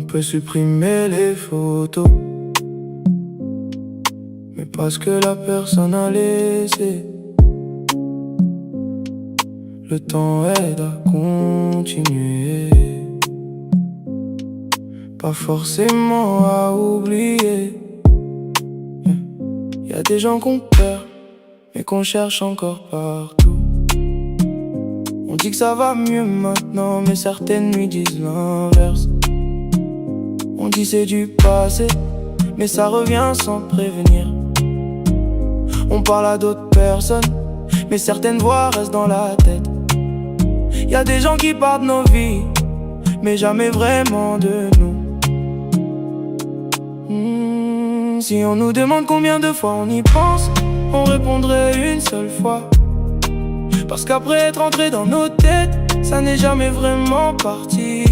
peut supprimer les photos, mais parce que la personne a laissé. Le temps aide à continuer, pas forcément à oublier. Y a des gens qu'on perd, mais qu'on cherche encore partout. On dit que ça va mieux maintenant, mais certaines nuits disent l'inverse. On dit c'est du passé, mais ça revient sans prévenir. On parle à d'autres personnes, mais certaines voix restent dans la tête. Y a des gens qui partent nos vies, mais jamais vraiment de nous. Si on nous demande combien de fois on y pense, on répondrait une seule fois. Parce qu'après être entré dans nos têtes, ça n'est jamais vraiment parti.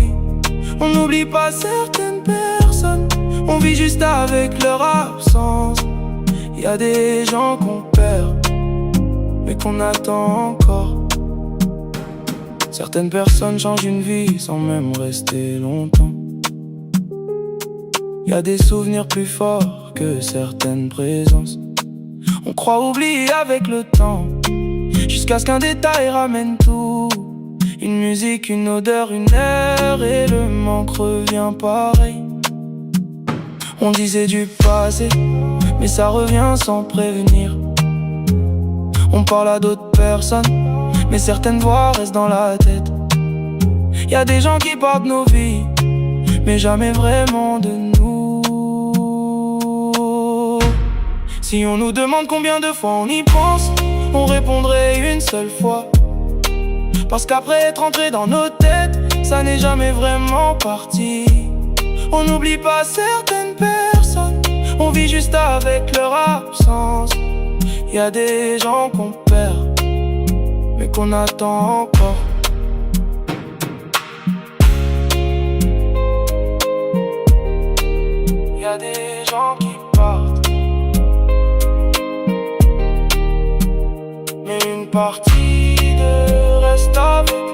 On n'oublie pas certaines personnes, on vit juste avec leur absence. Y a des gens qu'on perd, mais qu'on attend encore. Certaines personnes changent une vie sans même rester longtemps. Y a des souvenirs plus forts que certaines présences. On croit oublier avec le temps, jusqu'à ce qu'un détail ramène tout. Une musique, une odeur, une heure, et le manque revient pareil. On disait du passé, mais ça revient sans prévenir. On parle à d'autres personnes, mais certaines voix restent dans la tête. Y a des gens qui partent nos vies, mais jamais vraiment de nous. Si on nous demande combien de fois on y pense, on répondrait une seule fois. Parce qu'après être entré dans nos têtes, ça n'est jamais vraiment parti. On n'oublie pas certaines personnes, on vit juste avec leur absence. Y a des gens qu'on perd, mais qu'on attend encore. Y a des gens qui partent, mais une partie de reste avec